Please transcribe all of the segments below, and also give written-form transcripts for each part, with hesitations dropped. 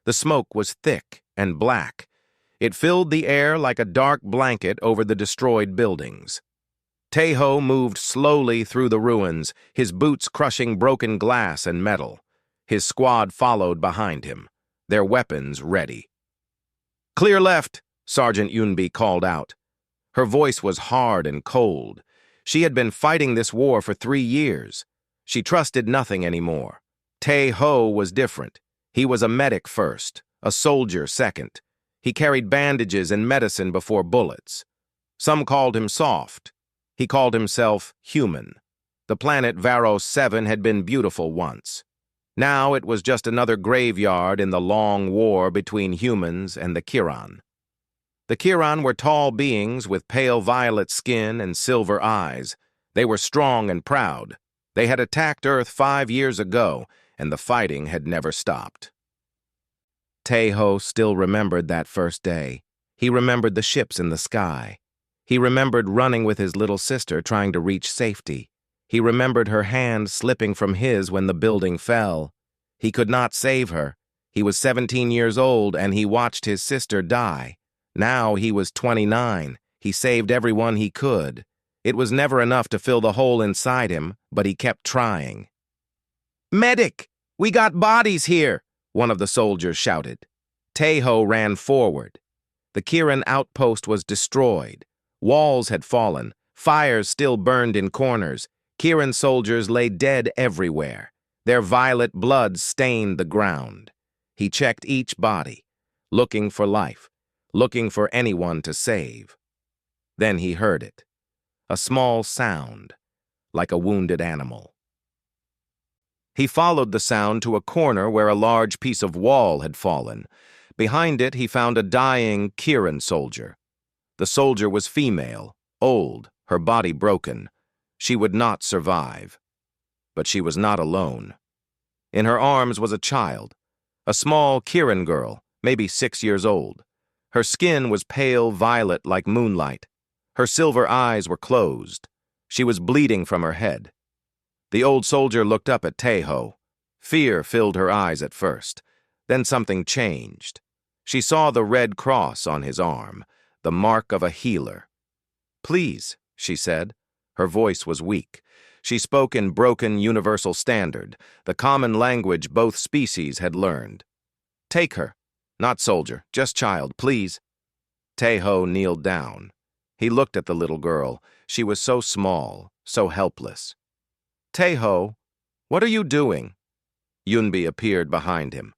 The smoke was thick and black. It filled the air like a dark blanket over the destroyed buildings. Taeho moved slowly through the ruins, his boots crushing broken glass and metal. His squad followed behind him, their weapons ready. "Clear left," Sergeant Yunbi called out. Her voice was hard and cold. She had been fighting this war for 3 years. She trusted nothing anymore. Taeho was different. He was a medic first, a soldier second. He carried bandages and medicine before bullets. Some called him soft. He called himself human. The planet Varos 7 had been beautiful once. Now it was just another graveyard in the long war between humans and the Kiran. The Kiran were tall beings with pale violet skin and silver eyes. They were strong and proud. They had attacked Earth 5 years ago, and the fighting had never stopped. Taeho still remembered that first day. He remembered the ships in the sky. He remembered running with his little sister trying to reach safety. He remembered her hand slipping from his when the building fell. He could not save her. He was 17 years old and he watched his sister die. Now he was 29. He saved everyone he could. It was never enough to fill the hole inside him, but he kept trying. "Medic! We got bodies here!" one of the soldiers shouted. Taeho ran forward. The Kiran outpost was destroyed. Walls had fallen. Fires still burned in corners. Kiran soldiers lay dead everywhere. Their violet blood stained the ground. He checked each body, looking for life, looking for anyone to save. Then he heard it. A small sound, like a wounded animal. He followed the sound to a corner where a large piece of wall had fallen. Behind it, he found a dying Kiran soldier. The soldier was female, old, her body broken. She would not survive. But she was not alone. In her arms was a child, a small Kiran girl, maybe 6 years old. Her skin was pale violet like moonlight. Her silver eyes were closed. She was bleeding from her head. The old soldier looked up at Taeho. Fear filled her eyes at first. Then something changed. She saw the red cross on his arm, the mark of a healer. "Please," she said. Her voice was weak. She spoke in broken universal standard, the common language both species had learned. "Take her. Not soldier, just child, please." Taeho kneeled down. He looked at the little girl. She was so small, so helpless. "Taeho, what are you doing?" Yunbi appeared behind him.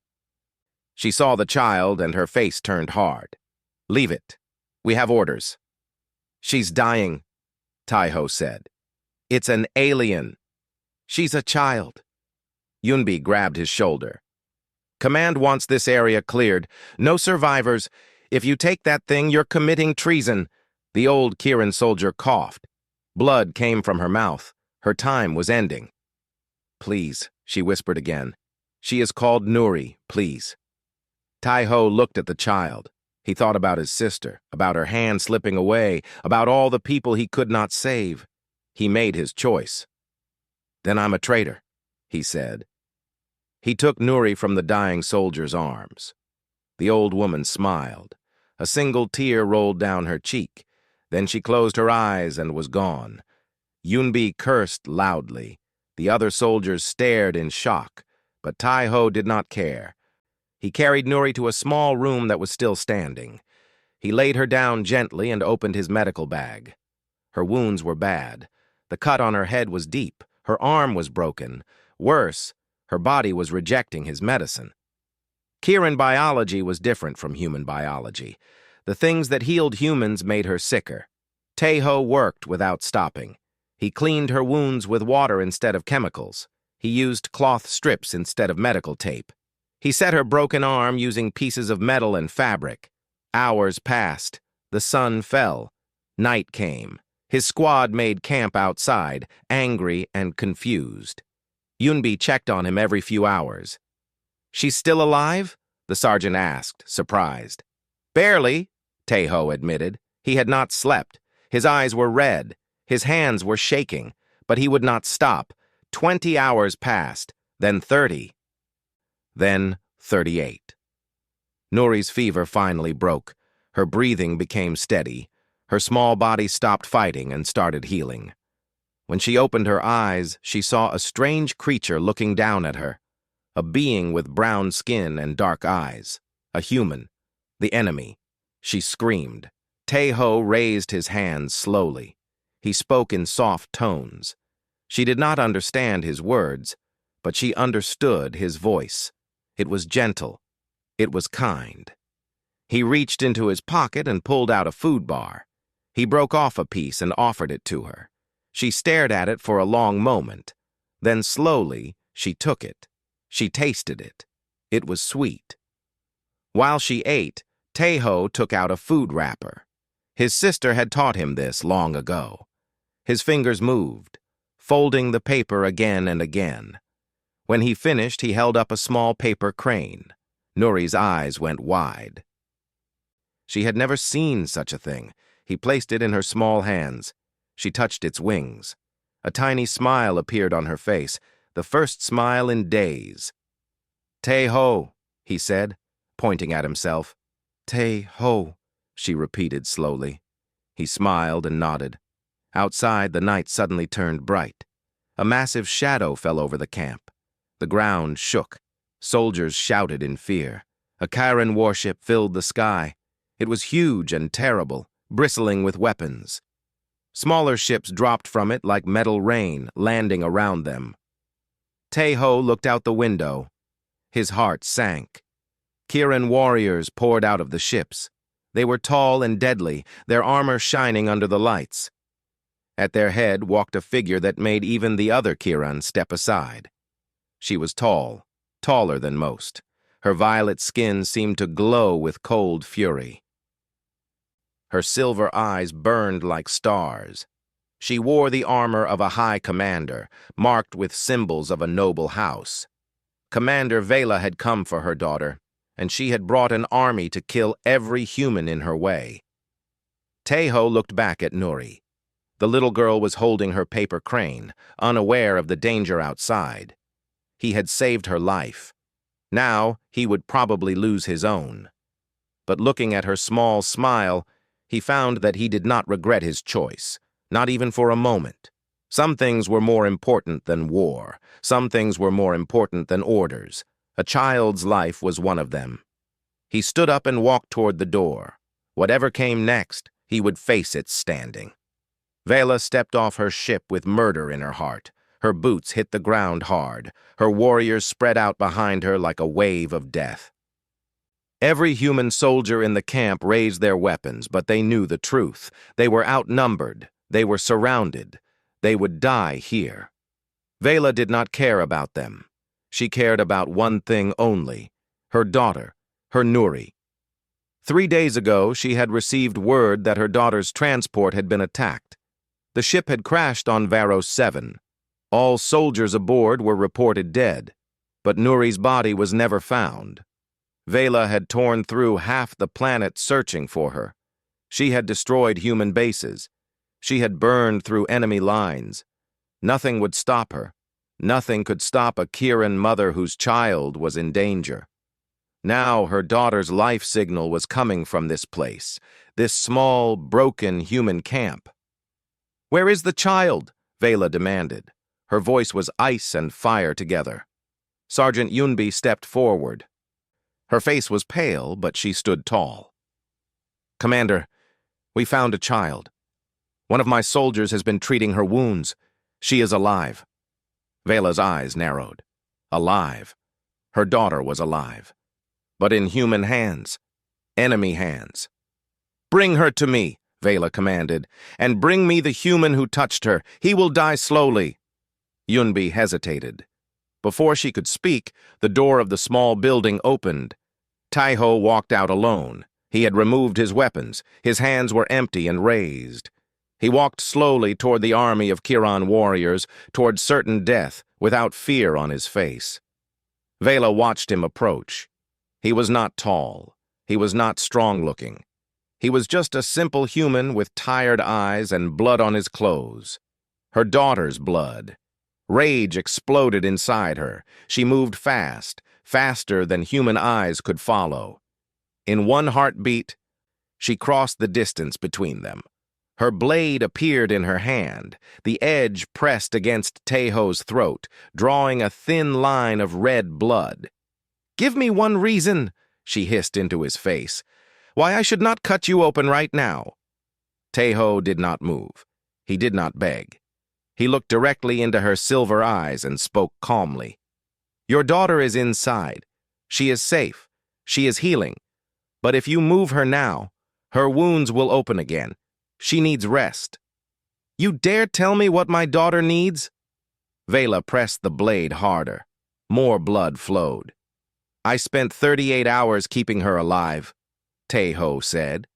She saw the child and her face turned hard. "Leave it. We have orders." "She's dying," Taeho said. "It's an alien. She's a child." Yunbi grabbed his shoulder. "Command wants this area cleared. No survivors. If you take that thing, you're committing treason." The old Kiran soldier coughed. Blood came from her mouth. Her time was ending. "Please," she whispered again. "She is called Nuri, please." Taeho looked at the child. He thought about his sister, about her hand slipping away, about all the people he could not save. He made his choice. "Then I'm a traitor," he said. He took Nuri from the dying soldier's arms. The old woman smiled. A single tear rolled down her cheek. Then she closed her eyes and was gone. Yunbi cursed loudly. The other soldiers stared in shock, but Taeho did not care. He carried Nuri to a small room that was still standing. He laid her down gently and opened his medical bag. Her wounds were bad. The cut on her head was deep. Her arm was broken. Worse, her body was rejecting his medicine. Kiran biology was different from human biology. The things that healed humans made her sicker. Taeho worked without stopping. He cleaned her wounds with water instead of chemicals. He used cloth strips instead of medical tape. He set her broken arm using pieces of metal and fabric. Hours passed. The sun fell. Night came. His squad made camp outside, angry and confused. Yunbi checked on him every few hours. "She's still alive?" the sergeant asked, surprised. "Barely," Taeho admitted. He had not slept. His eyes were red. His hands were shaking, but he would not stop. 20 hours passed, then 30. Then 38. Nuri's fever finally broke. Her breathing became steady. Her small body stopped fighting and started healing. When she opened her eyes, she saw a strange creature looking down at her. A being with brown skin and dark eyes. A human. The enemy. She screamed. Tae-ho raised his hands slowly. He spoke in soft tones. She did not understand his words, but she understood his voice. It was gentle. It was kind. He reached into his pocket and pulled out a food bar. He broke off a piece and offered it to her. She stared at it for a long moment. Then slowly, she took it. She tasted it. It was sweet. While she ate, Tae-ho took out a food wrapper. His sister had taught him this long ago. His fingers moved, folding the paper again and again. When he finished, he held up a small paper crane. Nuri's eyes went wide. She had never seen such a thing. He placed it in her small hands. She touched its wings. A tiny smile appeared on her face, the first smile in days. "Tae-ho," he said, pointing at himself. "Tae-ho," she repeated slowly. He smiled and nodded. Outside, the night suddenly turned bright. A massive shadow fell over the camp. The ground shook. Soldiers shouted in fear. A Chiron warship filled the sky. It was huge and terrible, bristling with weapons. Smaller ships dropped from it like metal rain, landing around them. Tae-ho looked out the window. His heart sank. Chiron warriors poured out of the ships. They were tall and deadly, their armor shining under the lights. At their head walked a figure that made even the other Chiron step aside. She was tall, taller than most. Her violet skin seemed to glow with cold fury. Her silver eyes burned like stars. She wore the armor of a high commander, marked with symbols of a noble house. Commander Vela had come for her daughter, and she had brought an army to kill every human in her way. Tae-ho looked back at Nuri. The little girl was holding her paper crane, unaware of the danger outside. He had saved her life. Now he would probably lose his own. But looking at her small smile, he found that he did not regret his choice, not even for a moment. Some things were more important than war. Some things were more important than orders. A child's life was one of them. He stood up and walked toward the door. Whatever came next, he would face it standing. Vela stepped off her ship with murder in her heart. Her boots hit the ground hard. Her warriors spread out behind her like a wave of death. Every human soldier in the camp raised their weapons, but they knew the truth. They were outnumbered. They were surrounded. They would die here. Vela did not care about them. She cared about one thing only, her daughter, her Nuri. 3 days ago, she had received word that her daughter's transport had been attacked. The ship had crashed on Varos 7. All soldiers aboard were reported dead, but Nuri's body was never found. Vela had torn through half the planet searching for her. She had destroyed human bases. She had burned through enemy lines. Nothing would stop her. Nothing could stop a Chiron mother whose child was in danger. Now her daughter's life signal was coming from this place, this small, broken human camp. "Where is the child?" Vela demanded. Her voice was ice and fire together. Sergeant Yunbi stepped forward. Her face was pale, but she stood tall. "Commander, we found a child. One of my soldiers has been treating her wounds. She is alive." Vela's eyes narrowed. Alive. Her daughter was alive. But in human hands. Enemy hands. "Bring her to me," Vela commanded, "and bring me the human who touched her. He will die slowly." Yunbi hesitated. Before she could speak, the door of the small building opened. Tae-ho walked out alone. He had removed his weapons. His hands were empty and raised. He walked slowly toward the army of Chiron warriors, toward certain death, without fear on his face. Vela watched him approach. He was not tall. He was not strong-looking. He was just a simple human with tired eyes and blood on his clothes. Her daughter's blood. Rage exploded inside her. She moved fast, faster than human eyes could follow. In one heartbeat, she crossed the distance between them. Her blade appeared in her hand, the edge pressed against Taeho's throat, drawing a thin line of red blood. "Give me one reason," she hissed into his face, "why I should not cut you open right now." Taeho did not move. He did not beg. He looked directly into her silver eyes and spoke calmly. "Your daughter is inside. She is safe. She is healing. But if you move her now, her wounds will open again. She needs rest." "You dare tell me what my daughter needs?" Vela pressed the blade harder. More blood flowed. "I spent 38 hours keeping her alive," Taeho said.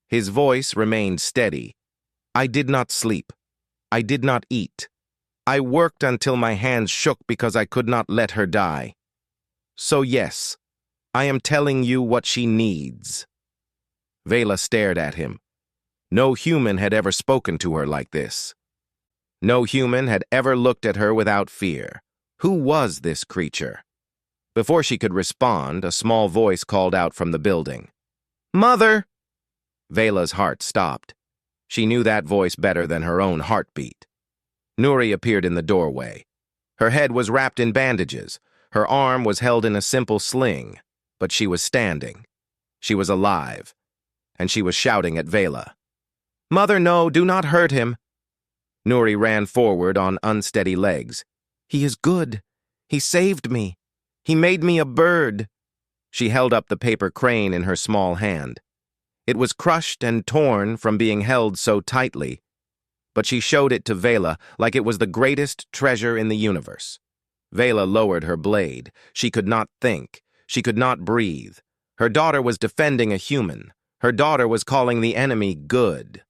His voice remained steady. "I did not sleep. I did not eat. I worked until my hands shook because I could not let her die. So yes, I am telling you what she needs." Vela stared at him. No human had ever spoken to her like this. No human had ever looked at her without fear. Who was this creature? Before she could respond, a small voice called out from the building. "Mother!" Vela's heart stopped. She knew that voice better than her own heartbeat. Nuri appeared in the doorway. Her head was wrapped in bandages. Her arm was held in a simple sling, but she was standing. She was alive, and she was shouting at Vela. "Mother, no, do not hurt him." Nuri ran forward on unsteady legs. "He is good. He saved me. He made me a bird." She held up the paper crane in her small hand. It was crushed and torn from being held so tightly, but she showed it to Vela like it was the greatest treasure in the universe. Vela lowered her blade. She could not think. She could not breathe. Her daughter was defending a human. Her daughter was calling the enemy good.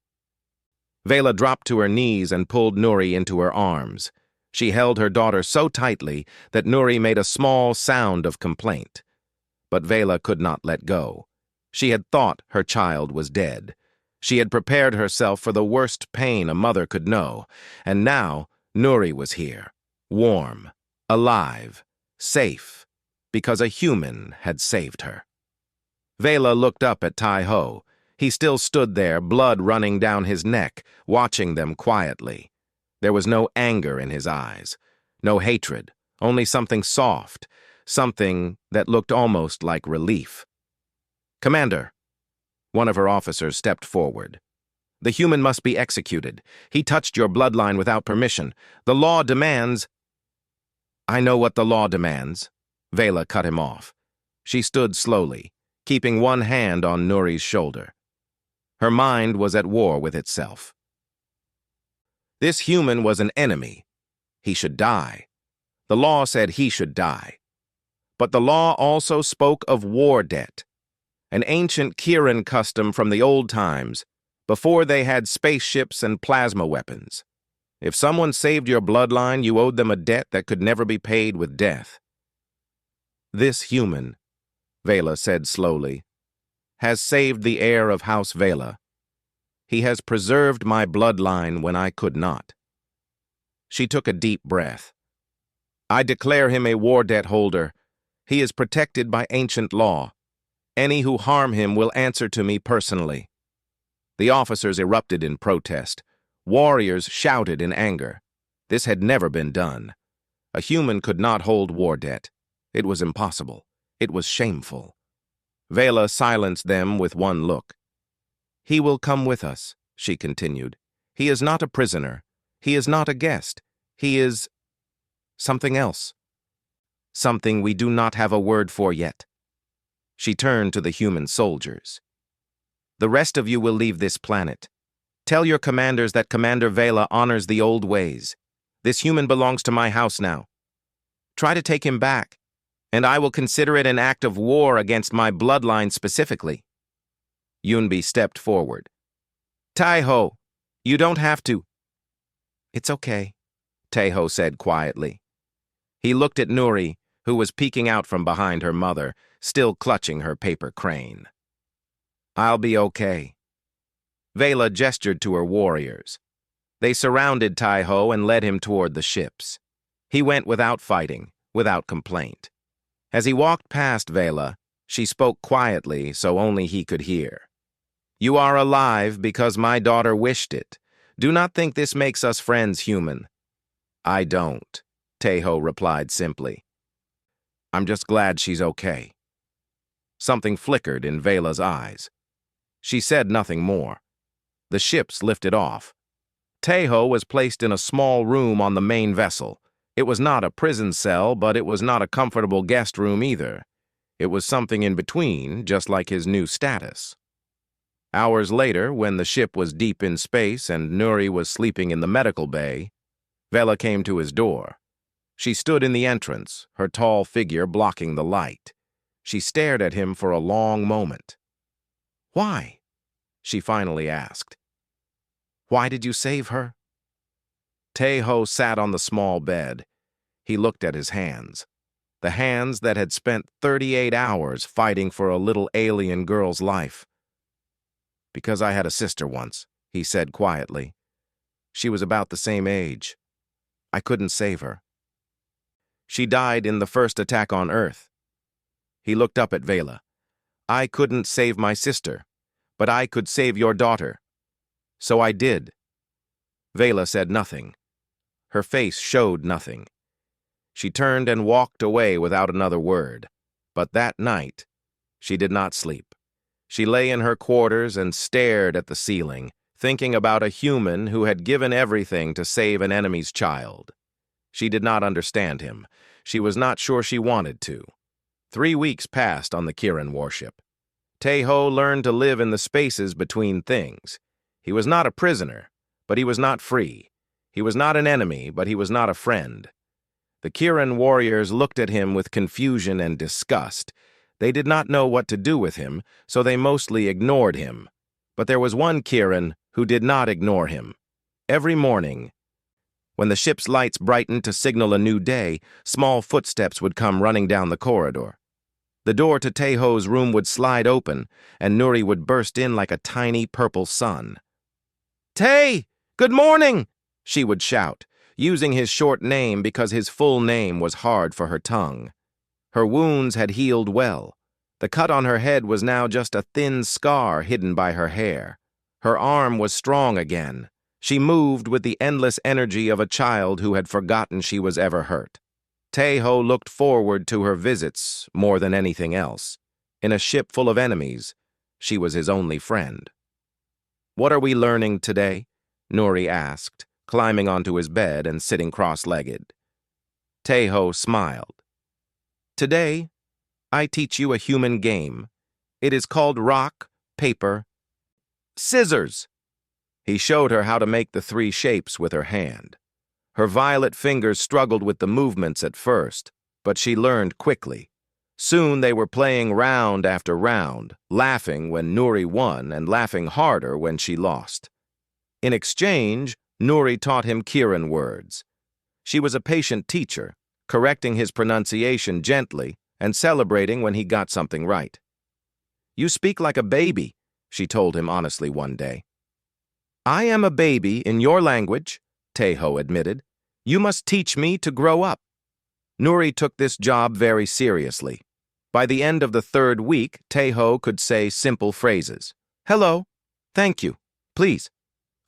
Vela dropped to her knees and pulled Nuri into her arms. She held her daughter so tightly that Nuri made a small sound of complaint. But Vela could not let go. She had thought her child was dead. She had prepared herself for the worst pain a mother could know, and now Nuri was here, warm, alive, safe, because a human had saved her. Vela looked up at Taeho. He still stood there, blood running down his neck, watching them quietly. There was no anger in his eyes, no hatred, only something soft, something that looked almost like relief. "Commander," one of her officers stepped forward. "The human must be executed. He touched your bloodline without permission. The law demands—" "I know what the law demands." Vela cut him off. She stood slowly, keeping one hand on Nuri's shoulder. Her mind was at war with itself. This human was an enemy. He should die. The law said he should die. But the law also spoke of war debt, an ancient Kiran custom from the old times, before they had spaceships and plasma weapons. If someone saved your bloodline, you owed them a debt that could never be paid with death. "This human," Vela said slowly, "has saved the heir of House Vela. He has preserved my bloodline when I could not." She took a deep breath. "I declare him a war debt holder. He is protected by ancient law. Any who harm him will answer to me personally." The officers erupted in protest. Warriors shouted in anger. This had never been done. A human could not hold war debt. It was impossible. It was shameful. Vela silenced them with one look. "He will come with us," she continued. "He is not a prisoner. He is not a guest. He is something else. Something we do not have a word for yet." She turned to the human soldiers. "The rest of you will leave this planet. Tell your commanders that Commander Vela honors the old ways. This human belongs to my house now. Try to take him back, and I will consider it an act of war against my bloodline specifically." Yunbi stepped forward. "Taeho, you don't have to." "It's okay," Taeho said quietly. He looked at Nuri, who was peeking out from behind her mother, still clutching her paper crane. "I'll be okay." Vela gestured to her warriors. They surrounded Taeho and led him toward the ships. He went without fighting, without complaint. As he walked past Vela, She spoke quietly so only he could hear. "You are alive because my daughter wished it. Do not think this makes us friends, human." "I don't," Tejo replied simply. "I'm just glad she's okay." Something flickered in Vela's eyes. She said nothing more. The ships lifted off. Tejo was placed in a small room on the main vessel. It was not a prison cell, but it was not a comfortable guest room either. It was something in between, just like his new status. Hours later, when the ship was deep in space and Nuri was sleeping in the medical bay, Vela came to his door. She stood in the entrance, her tall figure blocking the light. She stared at him for a long moment. "Why?" she finally asked. "Why did you save her?" Tejo sat on the small bed. He looked at his hands. The hands that had spent 38 hours fighting for a little alien girl's life. "Because I had a sister once," he said quietly. "She was about the same age. I couldn't save her. She died in the first attack on Earth." He looked up at Vela. "I couldn't save my sister, but I could save your daughter. So I did." Vela said nothing. Her face showed nothing. She turned and walked away without another word. But that night, she did not sleep. She lay in her quarters and stared at the ceiling, thinking about a human who had given everything to save an enemy's child. She did not understand him. She was not sure she wanted to. 3 weeks passed on the Kirin warship. Tejo learned to live in the spaces between things. He was not a prisoner, but he was not free. He was not an enemy, but he was not a friend. The Kirin warriors looked at him with confusion and disgust. They did not know what to do with him, so they mostly ignored him. But there was one Kirin who did not ignore him. Every morning, when the ship's lights brightened to signal a new day, small footsteps would come running down the corridor. The door to Tejo's room would slide open, and Nuri would burst in like a tiny purple sun. "Tay! Good morning!" she would shout, using his short name because his full name was hard for her tongue. Her wounds had healed well. The cut on her head was now just a thin scar hidden by her hair. Her arm was strong again. She moved with the endless energy of a child who had forgotten she was ever hurt. Tejo looked forward to her visits more than anything else. In a ship full of enemies, she was his only friend. "What are we learning today?" Nuri asked, climbing onto his bed and sitting cross-legged. Tejo smiled. "Today, I teach you a human game. It is called rock, paper, scissors." He showed her how to make the 3 shapes with her hand. Her violet fingers struggled with the movements at first, but she learned quickly. Soon they were playing round after round, laughing when Nuri won and laughing harder when she lost. In exchange, Nuri taught him Kirin words. She was a patient teacher, correcting his pronunciation gently and celebrating when he got something right. "You speak like a baby," she told him honestly one day. "I am a baby in your language," Tejo admitted. "You must teach me to grow up." Nuri took this job very seriously. By the end of the 3rd week, Tejo could say simple phrases. "Hello. Thank you. Please.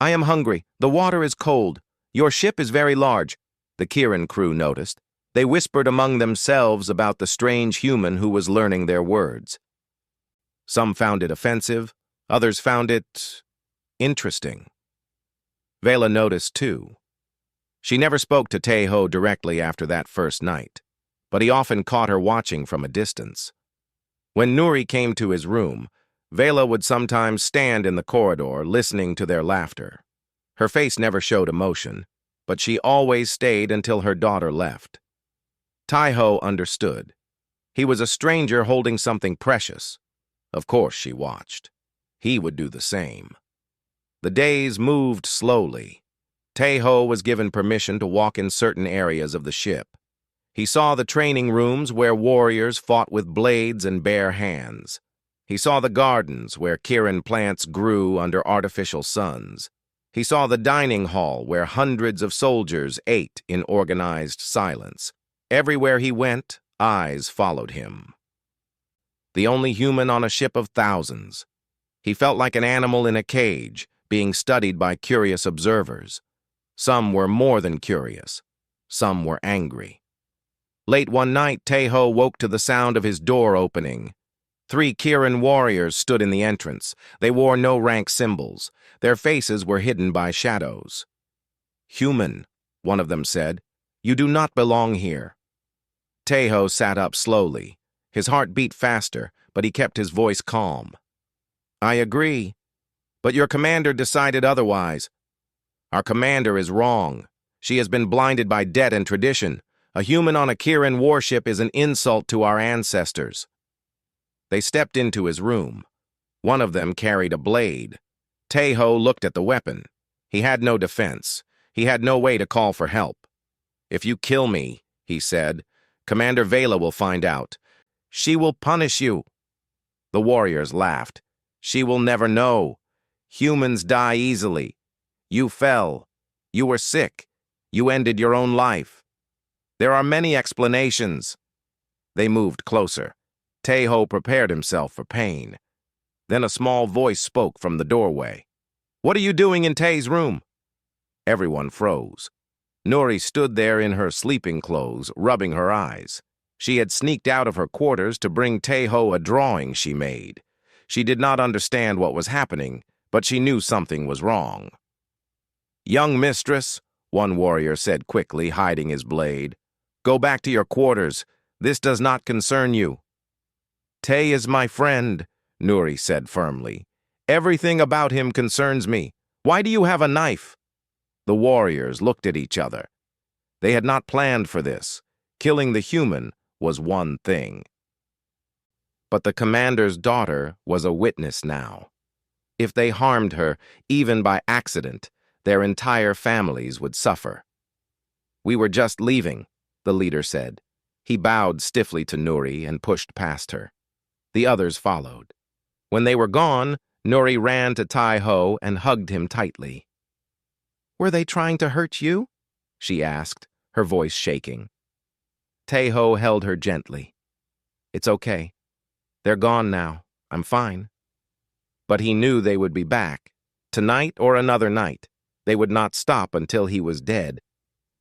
I am hungry. The water is cold. Your ship is very large." The Kirin crew noticed. They whispered among themselves about the strange human who was learning their words. Some found it offensive. Others found it interesting. Vela noticed, too. She never spoke to Tejo directly after that first night, but he often caught her watching from a distance. When Nuri came to his room, Vela would sometimes stand in the corridor listening to their laughter. Her face never showed emotion, but she always stayed until her daughter left. Tejo understood. He was a stranger holding something precious. Of course she watched. He would do the same. The days moved slowly. Tejo was given permission to walk in certain areas of the ship. He saw the training rooms where warriors fought with blades and bare hands. He saw the gardens where Kirin plants grew under artificial suns. He saw the dining hall where hundreds of soldiers ate in organized silence. Everywhere he went, eyes followed him. the only human on a ship of thousands. He felt like an animal in a cage, being studied by curious observers. Some were more than curious. Some were angry. Late one night, Taeho woke to the sound of his door opening. 3 Kirin warriors stood in the entrance. They wore no rank symbols. Their faces were hidden by shadows. "Human," one of them said, "you do not belong here." Taeho sat up slowly. His heart beat faster, but he kept his voice calm. "I agree, but your commander decided otherwise." "Our commander is wrong. She has been blinded by debt and tradition. A human on a Kirin warship is an insult to our ancestors." They stepped into his room. One of them carried a blade. Taeho looked at the weapon. He had no defense. He had no way to call for help. "If you kill me," he said, "Commander Vela will find out. She will punish you." The warriors laughed. "She will never know. Humans die easily. You fell. You were sick. You ended your own life. There are many explanations." They moved closer. Taeho prepared himself for pain. Then a small voice spoke from the doorway. "What are you doing in Tae's room?" Everyone froze. Nuri stood there in her sleeping clothes, rubbing her eyes. She had sneaked out of her quarters to bring Taeho a drawing she made. She did not understand what was happening, but she knew something was wrong. "Young mistress," one warrior said quickly, hiding his blade, "go back to your quarters. This does not concern you." "Tae is my friend," Nuri said firmly. "Everything about him concerns me. Why do you have a knife?" The warriors looked at each other. They had not planned for this. Killing the human was one thing. But the commander's daughter was a witness now. If they harmed her, even by accident, their entire families would suffer. "We were just leaving," the leader said. He bowed stiffly to Nuri and pushed past her. The others followed. When they were gone, Nuri ran to Taeho and hugged him tightly. "Were they trying to hurt you?" she asked, her voice shaking. Taeho held her gently. "It's okay. They're gone now. I'm fine." But he knew they would be back. Tonight or another night. They would not stop until he was dead.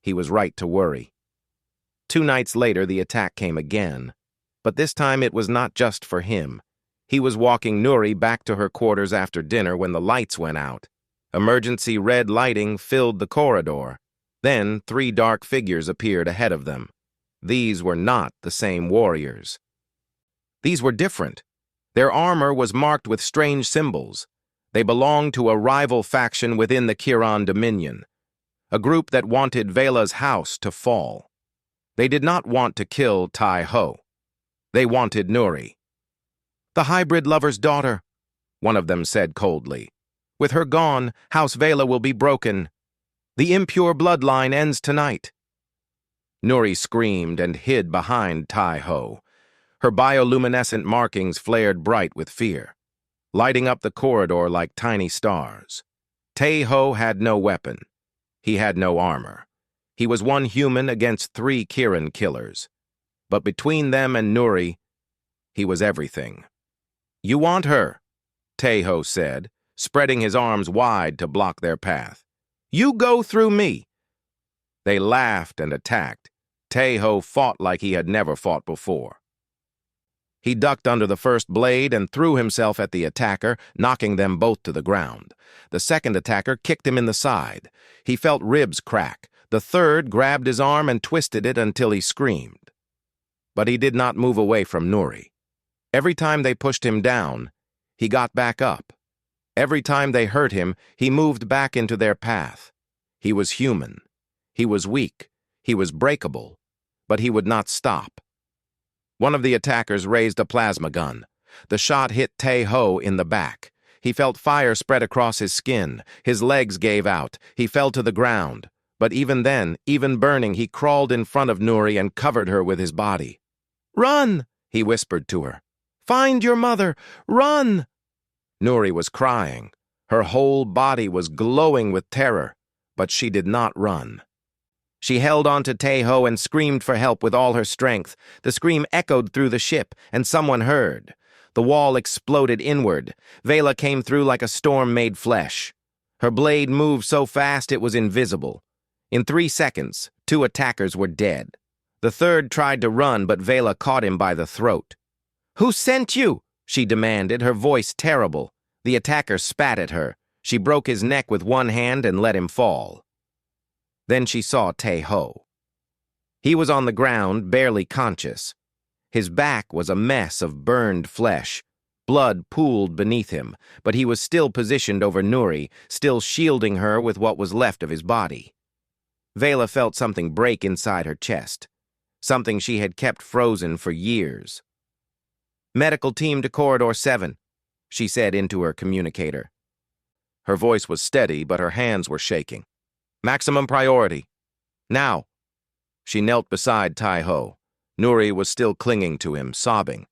He was right to worry. 2 nights later, the attack came again. But this time it was not just for him. He was walking Nuri back to her quarters after dinner when the lights went out. Emergency red lighting filled the corridor. Then 3 dark figures appeared ahead of them. These were not the same warriors. These were different. Their armor was marked with strange symbols. They belonged to a rival faction within the Kirin Dominion, a group that wanted Vela's house to fall. They did not want to kill Taeho. They wanted Nuri. "The hybrid lover's daughter," one of them said coldly. "With her gone, House Vela will be broken. The impure bloodline ends tonight." Nuri screamed and hid behind Taeho. Her bioluminescent markings flared bright with fear, lighting up the corridor like tiny stars. Taeho had no weapon. He had no armor. He was one human against 3 Kirin killers. But between them and Nuri, he was everything. "You want her," Taeho said, spreading his arms wide to block their path. "You go through me." They laughed and attacked. Taeho fought like he had never fought before. He ducked under the first blade and threw himself at the attacker, knocking them both to the ground. The second attacker kicked him in the side. He felt ribs crack. The third grabbed his arm and twisted it until he screamed. But he did not move away from Nuri. Every time they pushed him down, he got back up. Every time they hurt him, he moved back into their path. He was human. He was weak. He was breakable. But he would not stop. One of the attackers raised a plasma gun. The shot hit Taeho in the back. He felt fire spread across his skin. His legs gave out. He fell to the ground. But even then, even burning, he crawled in front of Nuri and covered her with his body. "Run!" he whispered to her. "Find your mother! Run!" Nuri was crying. Her whole body was glowing with terror, but she did not run. She held on to Taeho and screamed for help with all her strength. The scream echoed through the ship, and someone heard. The wall exploded inward. Vela came through like a storm made flesh. Her blade moved so fast it was invisible. In 3 seconds, 2 attackers were dead. The third tried to run, but Vela caught him by the throat. "Who sent you?" she demanded, her voice terrible. The attacker spat at her. She broke his neck with one hand and let him fall. Then she saw Tae-ho. He was on the ground, barely conscious. His back was a mess of burned flesh. Blood pooled beneath him, but he was still positioned over Nuri, still shielding her with what was left of his body. Vela felt something break inside her chest, something she had kept frozen for years. "Medical team to Corridor 7, she said into her communicator. Her voice was steady, but her hands were shaking. "Maximum priority. Now." She knelt beside Tae-ho. Nuri was still clinging to him, sobbing.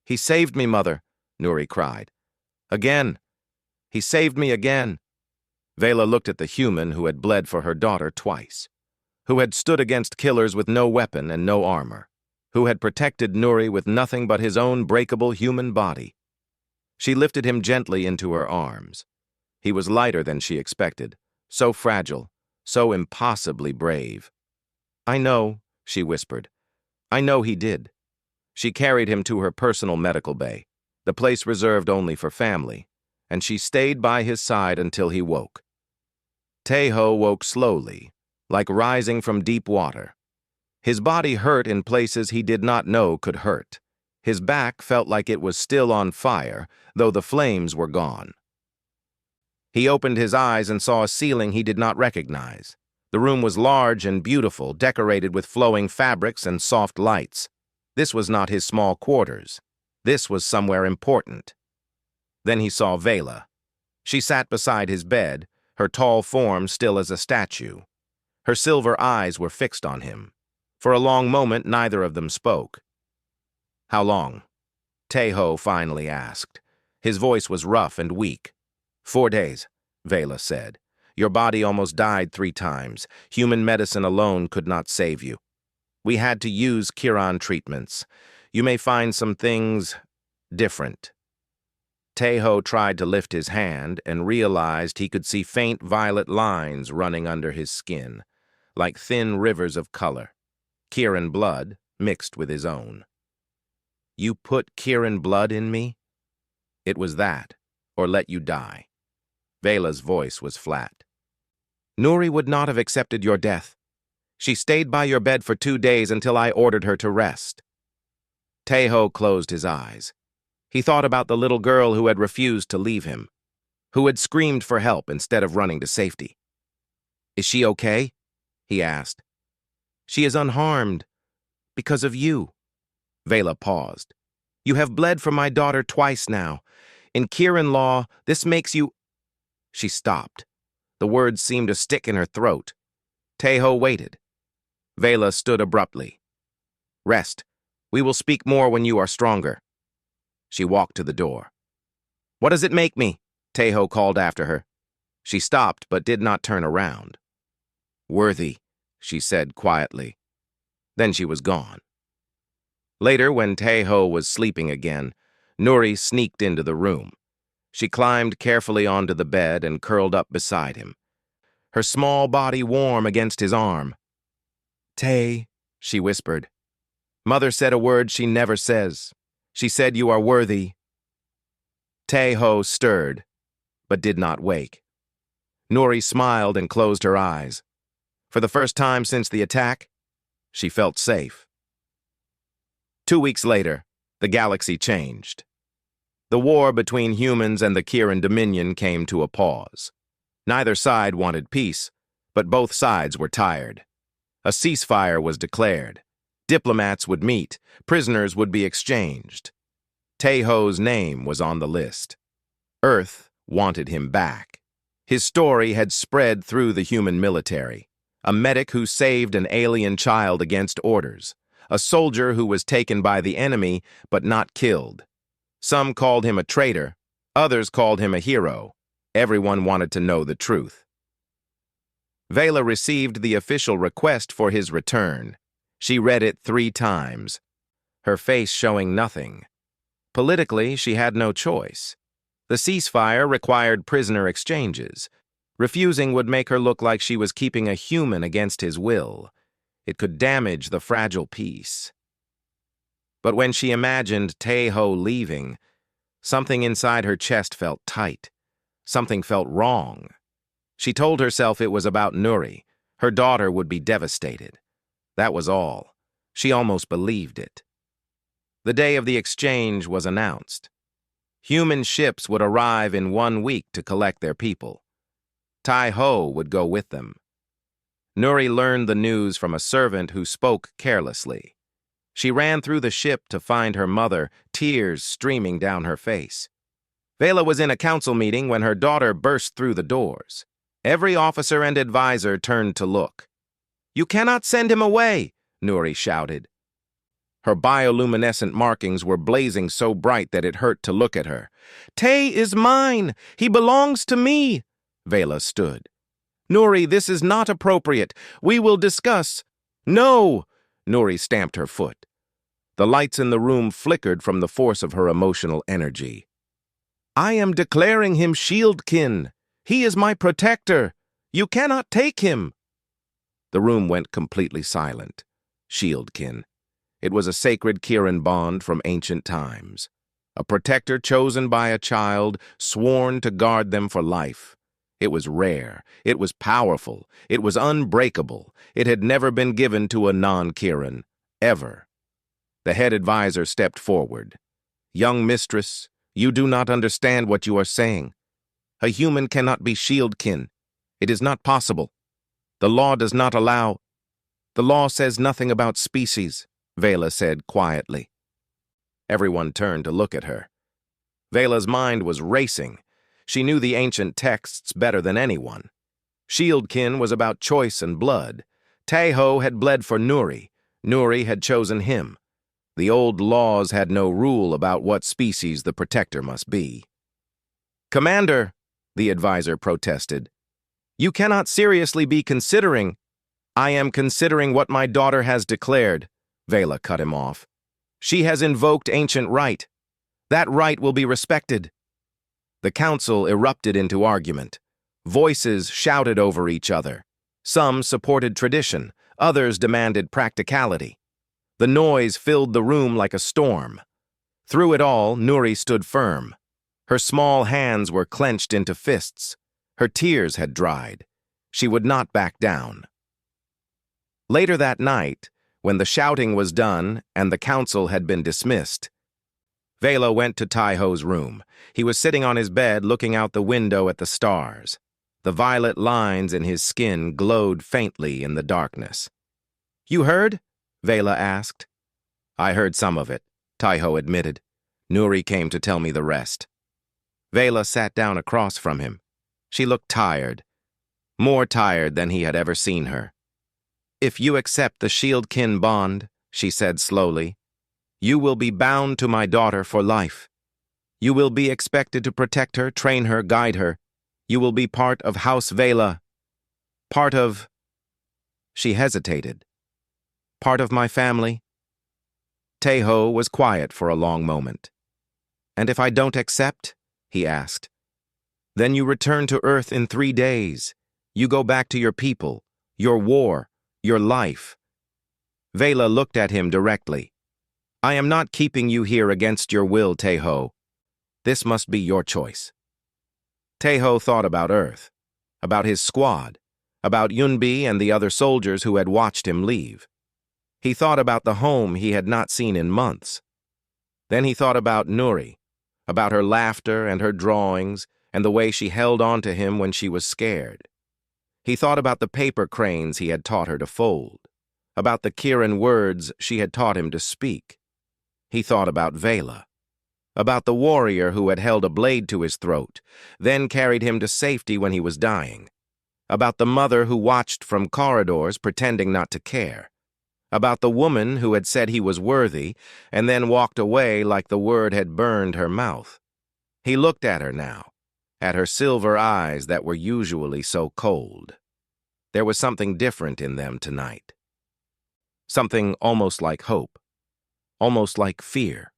"He saved me, Mother," Nuri cried. "Again. He saved me again." Vela looked at the human who had bled for her daughter twice, who had stood against killers with no weapon and no armor, who had protected Nuri with nothing but his own breakable human body. She lifted him gently into her arms. He was lighter than she expected, so fragile, so impossibly brave. "I know," she whispered. "I know he did." She carried him to her personal medical bay, the place reserved only for family, and she stayed by his side until he woke. Tae-ho woke slowly, like rising from deep water. His body hurt in places he did not know could hurt. His back felt like it was still on fire, though the flames were gone. He opened his eyes and saw a ceiling he did not recognize. The room was large and beautiful, decorated with flowing fabrics and soft lights. This was not his small quarters. This was somewhere important. Then he saw Vela. She sat beside his bed, her tall form still as a statue. Her silver eyes were fixed on him. For a long moment, neither of them spoke. "How long?" Tae-ho finally asked. His voice was rough and weak. 4 days, Vela said. "Your body almost died 3 times. Human medicine alone could not save you. We had to use Kiran treatments. You may find some things different." Tae-ho tried to lift his hand and realized he could see faint violet lines running under his skin, like thin rivers of color. Kiran blood mixed with his own. "You put Kiran blood in me? It was that, or let you die." Vela's voice was flat. "Nuri would not have accepted your death. She stayed by your bed for 2 days until I ordered her to rest." Tae-ho closed his eyes. He thought about the little girl who had refused to leave him, who had screamed for help instead of running to safety. "Is she okay?" he asked. "She is unharmed. Because of you." Vela paused. "You have bled for my daughter twice now. In Kiran law, this makes you—" She stopped. The words seemed to stick in her throat. Tae-ho waited. Vela stood abruptly. "Rest. We will speak more when you are stronger." She walked to the door. "What does it make me?" Tae-ho called after her. She stopped but did not turn around. "Worthy," she said quietly. Then she was gone. Later, when Tae-ho was sleeping again, Nuri sneaked into the room. She climbed carefully onto the bed and curled up beside him, her small body warm against his arm. "Tae," she whispered. "Mother said a word she never says. She said you are worthy." Tae-ho stirred, but did not wake. Nuri smiled and closed her eyes. For the first time since the attack, she felt safe. 2 weeks later, the galaxy changed. The war between humans and the Kiran Dominion came to a pause. Neither side wanted peace, but both sides were tired. A ceasefire was declared. Diplomats would meet. Prisoners would be exchanged. Tae-ho's name was on the list. Earth wanted him back. His story had spread through the human military. A medic who saved an alien child against orders. A soldier who was taken by the enemy but not killed. Some called him a traitor. Others called him a hero. Everyone wanted to know the truth. Vela received the official request for his return. She read it 3 times, her face showing nothing. Politically, she had no choice. The ceasefire required prisoner exchanges. Refusing would make her look like she was keeping a human against his will. It could damage the fragile peace. But when she imagined Tae-ho leaving, something inside her chest felt tight. Something felt wrong. She told herself it was about Nuri. Her daughter would be devastated. That was all. She almost believed it. The day of the exchange was announced. Human ships would arrive in 1 week to collect their people. Tai-ho would go with them. Nuri learned the news from a servant who spoke carelessly. She ran through the ship to find her mother, tears streaming down her face. Vela was in a council meeting when her daughter burst through the doors. Every officer and advisor turned to look. "You cannot send him away," Nuri shouted. Her bioluminescent markings were blazing so bright that it hurt to look at her. "Tay is mine! He belongs to me!" Vela stood. "Nuri, this is not appropriate. We will discuss." "No!" Nuri stamped her foot. The lights in the room flickered from the force of her emotional energy. "I am declaring him Shieldkin. He is my protector. You cannot take him." The room went completely silent. Shieldkin. It was a sacred Kirin bond from ancient times. A protector chosen by a child, sworn to guard them for life. It was rare. It was powerful. It was unbreakable. It had never been given to a non-Kirin. Ever. The head advisor stepped forward. "Young mistress, you do not understand what you are saying. A human cannot be Shieldkin. It is not possible. The law does not allow—" "The law says nothing about species," Vela said quietly. Everyone turned to look at her. Vela's mind was racing. She knew the ancient texts better than anyone. Shieldkin was about choice and blood. Tae-ho had bled for Nuri. Nuri had chosen him. The old laws had no rule about what species the protector must be. "Commander," the advisor protested, "you cannot seriously be considering—" "I am considering what my daughter has declared," Vela cut him off. "She has invoked ancient right. That right will be respected." The council erupted into argument. Voices shouted over each other. Some supported tradition, others demanded practicality. The noise filled the room like a storm. Through it all, Nuri stood firm. Her small hands were clenched into fists. Her tears had dried. She would not back down. Later that night, when the shouting was done and the council had been dismissed, Vela went to Tai-ho's room. He was sitting on his bed looking out the window at the stars. The violet lines in his skin glowed faintly in the darkness. "You heard?" Vela asked. "I heard some of it," Tai-ho admitted. "Nuri came to tell me the rest." Vela sat down across from him. She looked tired, more tired than he had ever seen her. "If you accept the Shieldkin bond," she said slowly, "you will be bound to my daughter for life. You will be expected to protect her, train her, guide her. You will be part of House Vela. Part of—" She hesitated. "Part of my family?" Tae-ho was quiet for a long moment. "And if I don't accept?" he asked. "Then you return to Earth in 3 days. You go back to your people, your war, your life." Vela looked at him directly. "I am not keeping you here against your will, Tae-ho. This must be your choice." Tae-ho thought about Earth, about his squad, about Yunbi and the other soldiers who had watched him leave. He thought about the home he had not seen in months. Then he thought about Nuri, about her laughter and her drawings and the way she held on to him when she was scared. He thought about the paper cranes he had taught her to fold, about the Kirin words she had taught him to speak. He thought about Vela, about the warrior who had held a blade to his throat, then carried him to safety when he was dying, about the mother who watched from corridors pretending not to care, about the woman who had said he was worthy and then walked away like the word had burned her mouth. He looked at her now, at her silver eyes that were usually so cold. There was something different in them tonight. Something almost like hope, almost like fear.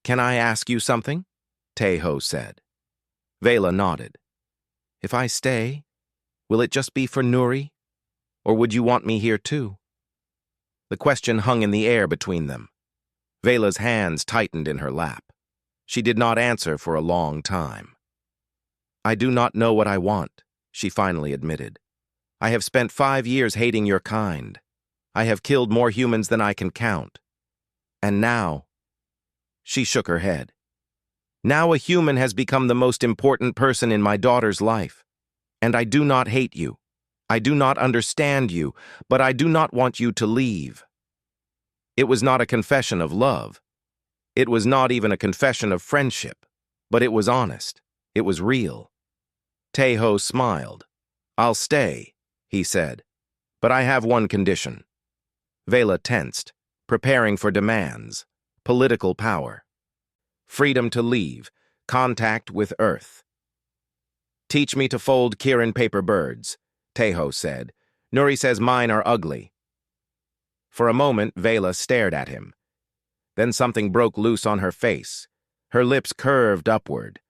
"Can I ask you something?" Taeho said. Vela nodded. "If I stay, will it just be for Nuri? Or would you want me here too?" The question hung in the air between them. Vela's hands tightened in her lap. She did not answer for a long time. "I do not know what I want," she finally admitted. "I have spent 5 years hating your kind. I have killed more humans than I can count. And now—" She shook her head. "Now a human has become the most important person in my daughter's life. And I do not hate you. I do not understand you, but I do not want you to leave." It was not a confession of love. It was not even a confession of friendship, but it was honest. It was real. Taeho smiled. "I'll stay," he said, "but I have one condition." Vela tensed, preparing for demands. Political power. Freedom to leave. Contact with Earth. "Teach me to fold Kirin paper birds," Taeho said. "Nuri says mine are ugly." For a moment, Vela stared at him. Then something broke loose on her face. Her lips curved upward.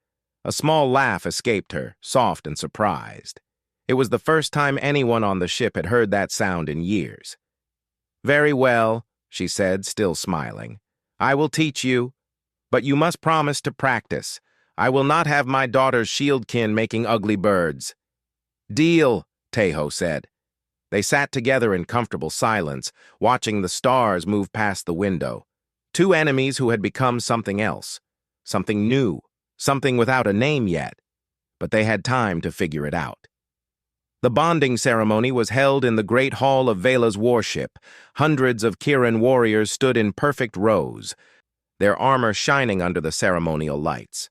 A small laugh escaped her, soft and surprised. It was the first time anyone on the ship had heard that sound in years. "Very well," she said, still smiling. "I will teach you, but you must promise to practice. I will not have my daughter's shieldkin making ugly birds." "Deal," Taeho said. They sat together in comfortable silence, watching the stars move past the window. Two enemies who had become something else, something new, something without a name yet, but they had time to figure it out. The bonding ceremony was held in the great hall of Vela's warship. Hundreds of Kirin warriors stood in perfect rows, their armor shining under the ceremonial lights.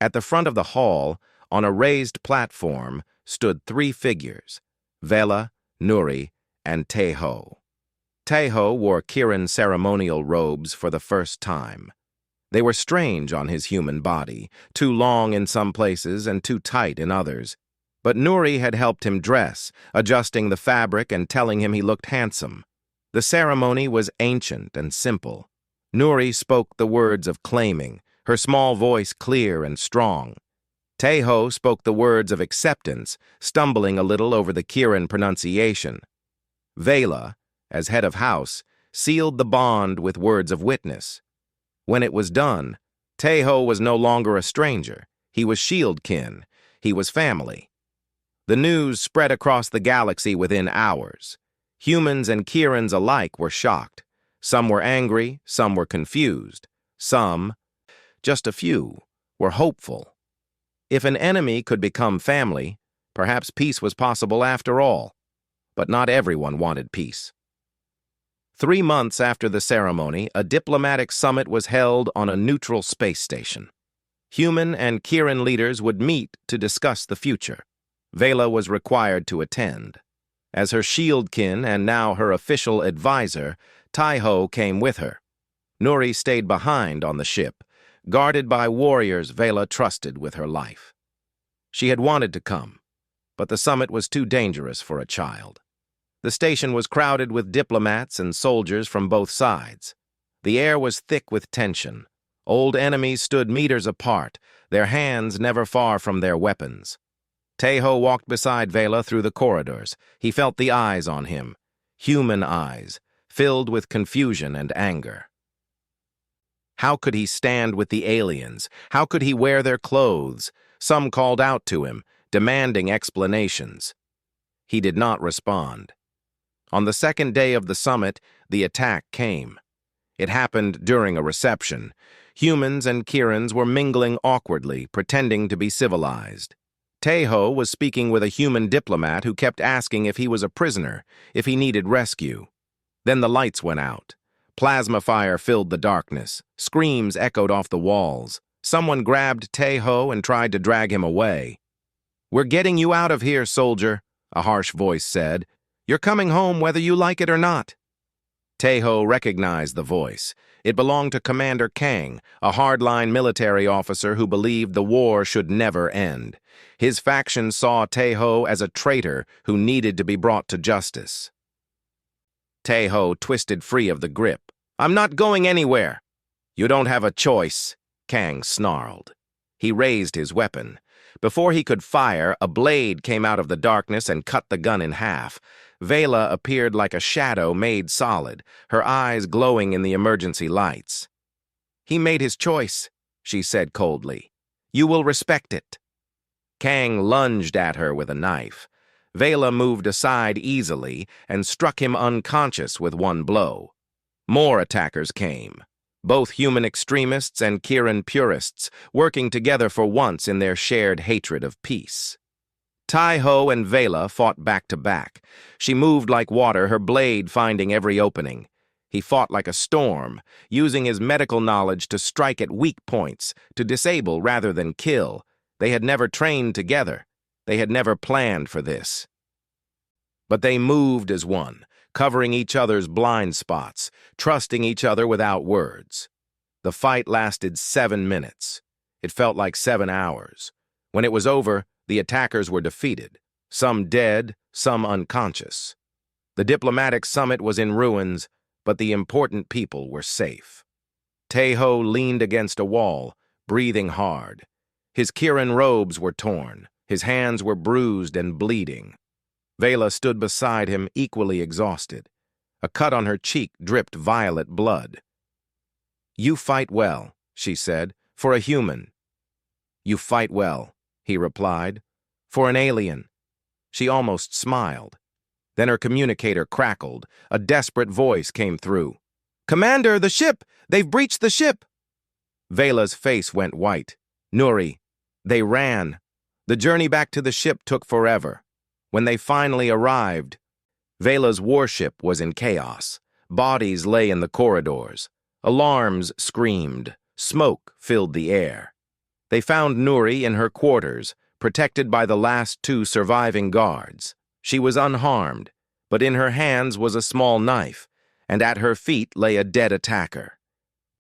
At the front of the hall, on a raised platform, stood 3 figures: Vela, Nuri, and Taeho. Taeho wore Kirin ceremonial robes for the first time. They were strange on his human body, too long in some places and too tight in others. But Nuri had helped him dress, adjusting the fabric and telling him he looked handsome. The ceremony was ancient and simple. Nuri spoke the words of claiming, her small voice clear and strong. Taeho spoke the words of acceptance, stumbling a little over the Kirin pronunciation. Vela, as head of house, sealed the bond with words of witness. When it was done, Taeho was no longer a stranger. He was shieldkin. He was family. The news spread across the galaxy within hours. Humans and Kirins alike were shocked. Some were angry, some were confused. Some, just a few, were hopeful. If an enemy could become family, perhaps peace was possible after all. But not everyone wanted peace. 3 months after the ceremony, a diplomatic summit was held on a neutral space station. Human and Kirin leaders would meet to discuss the future. Vela was required to attend. As her shieldkin and now her official advisor, Taeho came with her. Nuri stayed behind on the ship, guarded by warriors Vela trusted with her life. She had wanted to come, but the summit was too dangerous for a child. The station was crowded with diplomats and soldiers from both sides. The air was thick with tension. Old enemies stood meters apart, their hands never far from their weapons. Taeho walked beside Vela through the corridors. He felt the eyes on him, human eyes, filled with confusion and anger. How could he stand with the aliens? How could he wear their clothes? Some called out to him, demanding explanations. He did not respond. On the second day of the summit, the attack came. It happened during a reception. Humans and Kirins were mingling awkwardly, pretending to be civilized. Taeho was speaking with a human diplomat who kept asking if he was a prisoner, if he needed rescue. Then the lights went out. Plasma fire filled the darkness. Screams echoed off the walls. Someone grabbed Taeho and tried to drag him away. "We're getting you out of here, soldier," a harsh voice said. "You're coming home whether you like it or not." Taeho recognized the voice. It belonged to Commander Kang, a hardline military officer who believed the war should never end. His faction saw Taeho as a traitor who needed to be brought to justice. Taeho twisted free of the grip. "I'm not going anywhere." You don't have a choice, Kang snarled. He raised his weapon. Before he could fire, a blade came out of the darkness and cut the gun in half. Vela appeared like a shadow made solid, her eyes glowing in the emergency lights. He made his choice, she said coldly. You will respect it. Kang lunged at her with a knife. Vela moved aside easily and struck him unconscious with one blow. More attackers came. Both human extremists and Kieran purists, working together for once in their shared hatred of peace. Tai-Ho and Vela fought back to back. She moved like water, her blade finding every opening. He fought like a storm, using his medical knowledge to strike at weak points, to disable rather than kill. They had never trained together. They had never planned for this. But they moved as one, covering each other's blind spots, trusting each other without words. The fight lasted 7 minutes. It felt like 7 hours. When it was over, the attackers were defeated, some dead, some unconscious. The diplomatic summit was in ruins, but the important people were safe. Tai-Ho leaned against a wall, breathing hard. His Kieran robes were torn. His hands were bruised and bleeding. Vela stood beside him, equally exhausted. A cut on her cheek dripped violet blood. You fight well, she said, for a human. You fight well, he replied, for an alien. She almost smiled. Then her communicator crackled. A desperate voice came through. Commander, the ship! They've breached the ship! Vela's face went white. Nuri. They ran. The journey back to the ship took forever. When they finally arrived, Vela's warship was in chaos. Bodies lay in the corridors. Alarms screamed. Smoke filled the air. They found Nuri in her quarters, protected by the last 2 surviving guards. She was unharmed, but in her hands was a small knife, and at her feet lay a dead attacker.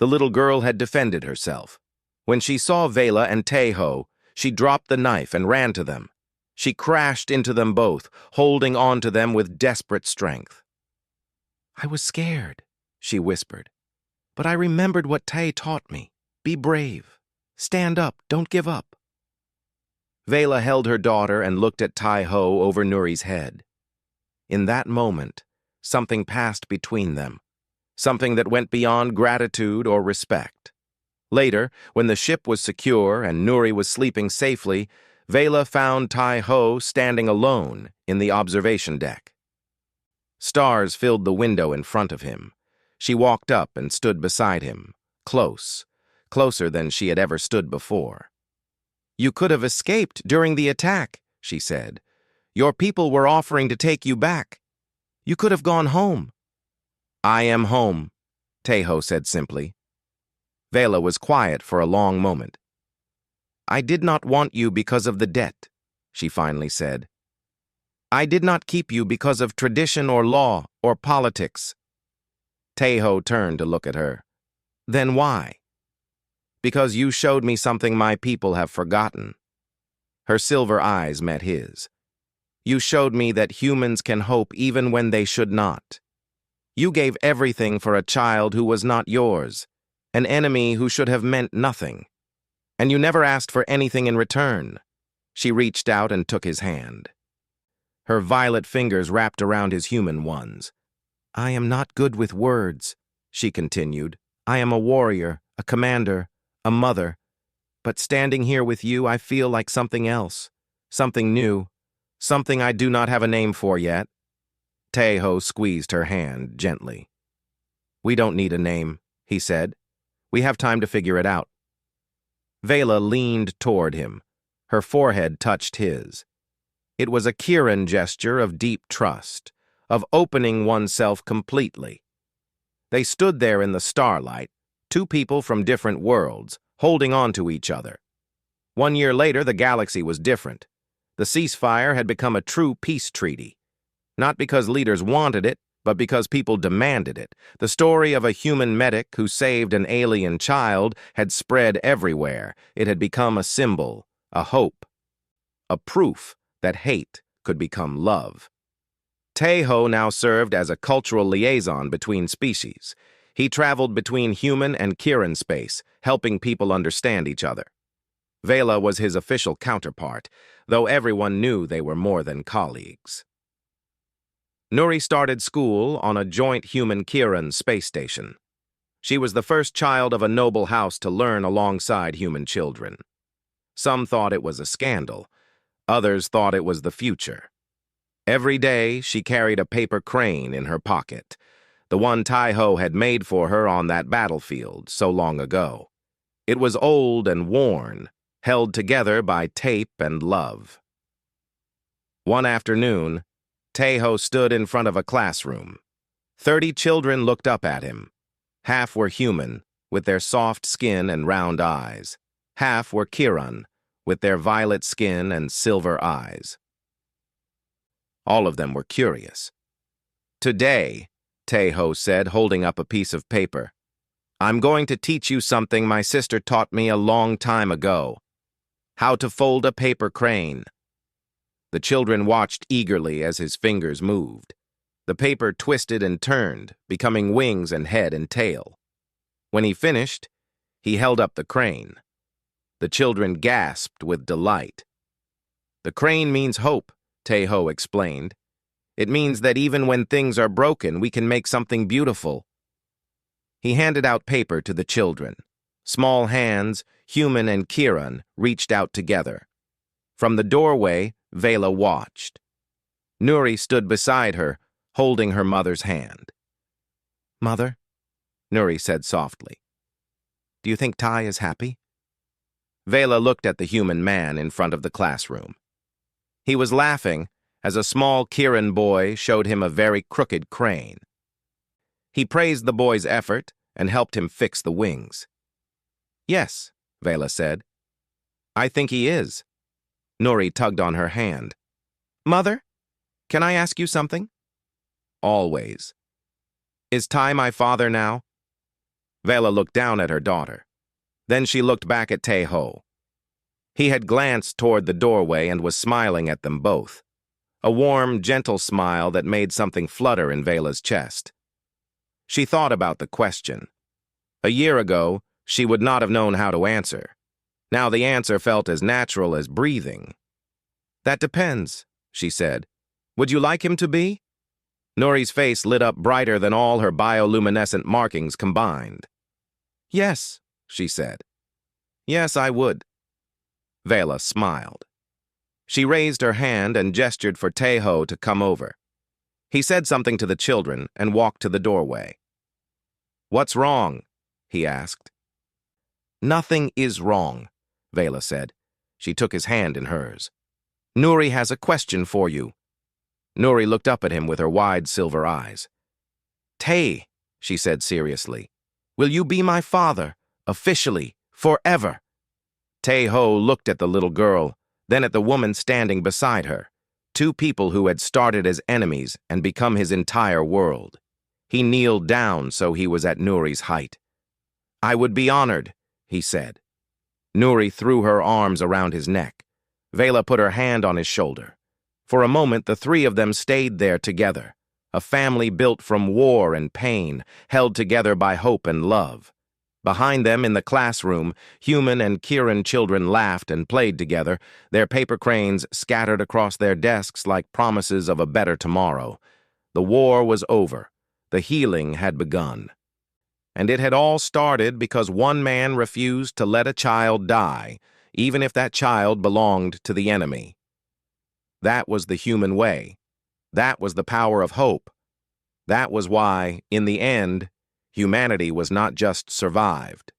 The little girl had defended herself. When she saw Vela and Tai-Ho, she dropped the knife and ran to them. She crashed into them both, holding on to them with desperate strength. I was scared, she whispered, but I remembered what Tai taught me. Be brave. Stand up, don't give up. Vela held her daughter and looked at Tai-Ho over Nuri's head. In that moment, something passed between them, something that went beyond gratitude or respect. Later, when the ship was secure and Nuri was sleeping safely, Vela found Tai-Ho standing alone in the observation deck. Stars filled the window in front of him. She walked up and stood beside him, closer than she had ever stood before. You could have escaped during the attack, she said. Your people were offering to take you back. You could have gone home. I am home, Tai-Ho said simply. Vela was quiet for a long moment. I did not want you because of the debt, she finally said. I did not keep you because of tradition or law or politics. Tai-Ho turned to look at her. Then why? Because you showed me something my people have forgotten. Her silver eyes met his. You showed me that humans can hope even when they should not. You gave everything for a child who was not yours, an enemy who should have meant nothing. And you never asked for anything in return. She reached out and took his hand. Her violet fingers wrapped around his human ones. I am not good with words, she continued. I am a warrior, a commander, a mother. But standing here with you, I feel like something else, something new, something I do not have a name for yet. Tai-Ho squeezed her hand gently. We don't need a name, he said. We have time to figure it out. Vela leaned toward him. Her forehead touched his. It was a Kieran gesture of deep trust, of opening oneself completely. They stood there in the starlight, 2 people from different worlds, holding on to each other. 1 year later, the galaxy was different. The ceasefire had become a true peace treaty. Not because leaders wanted it, but because people demanded it. The story of a human medic who saved an alien child had spread everywhere. It had become a symbol, a hope, a proof that hate could become love. Tai-Ho now served as a cultural liaison between species. He traveled between human and Kieran space, helping people understand each other. Vela was his official counterpart, though everyone knew they were more than colleagues. Nuri started school on a joint human-Kieran space station. She was the first child of a noble house to learn alongside human children. Some thought it was a scandal. Others thought it was the future. Every day, she carried a paper crane in her pocket, the one Tai-Ho had made for her on that battlefield so long ago. It was old and worn, held together by tape and love. One afternoon, Tai-Ho stood in front of a classroom. 30 children looked up at him. Half were human, with their soft skin and round eyes. Half were Kieran, with their violet skin and silver eyes. All of them were curious. "Today," Tai-Ho said, holding up a piece of paper, "I'm going to teach you something my sister taught me a long time ago. How to fold a paper crane." The children watched eagerly as his fingers moved. The paper twisted and turned, becoming wings and head and tail. When he finished, he held up the crane. The children gasped with delight. "The crane means hope," Tai-Ho explained. "It means that even when things are broken, we can make something beautiful." He handed out paper to the children. Small hands, human and Kieran, reached out together. From the doorway, Vela watched. Nuri stood beside her, holding her mother's hand. "Mother," Nuri said softly, "do you think Tai is happy?" Vela looked at the human man in front of the classroom. He was laughing as a small Kieran boy showed him a very crooked crane. He praised the boy's effort and helped him fix the wings. "Yes," Vela said. "I think he is." Nuri tugged on her hand. "Mother, can I ask you something?" "Always." "Is Tai my father now?" Vela looked down at her daughter. Then she looked back at Tai-Ho. He had glanced toward the doorway and was smiling at them both. A warm, gentle smile that made something flutter in Vela's chest. She thought about the question. A year ago, she would not have known how to answer. Now the answer felt as natural as breathing. "That depends," she said. "Would you like him to be?" Nuri's face lit up brighter than all her bioluminescent markings combined. "Yes," she said. "Yes, I would." Vela smiled. She raised her hand and gestured for Tai-Ho to come over. He said something to the children and walked to the doorway. "What's wrong?" he asked. "Nothing is wrong," Vela said. She took his hand in hers. "Nuri has a question for you." Nuri looked up at him with her wide silver eyes. "Tai," she said seriously, "will you be my father, officially, forever?" Tai-Ho looked at the little girl, then at the woman standing beside her, two people who had started as enemies and become his entire world. He kneeled down so he was at Nuri's height. "I would be honored," he said. Nuri threw her arms around his neck. Vela put her hand on his shoulder. For a moment, the three of them stayed there together, a family built from war and pain, held together by hope and love. Behind them in the classroom, human and Kieran children laughed and played together, their paper cranes scattered across their desks like promises of a better tomorrow. The war was over. The healing had begun. And it had all started because one man refused to let a child die, even if that child belonged to the enemy. That was the human way. That was the power of hope. That was why, in the end, humanity was not just survived.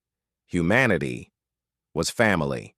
Humanity was family.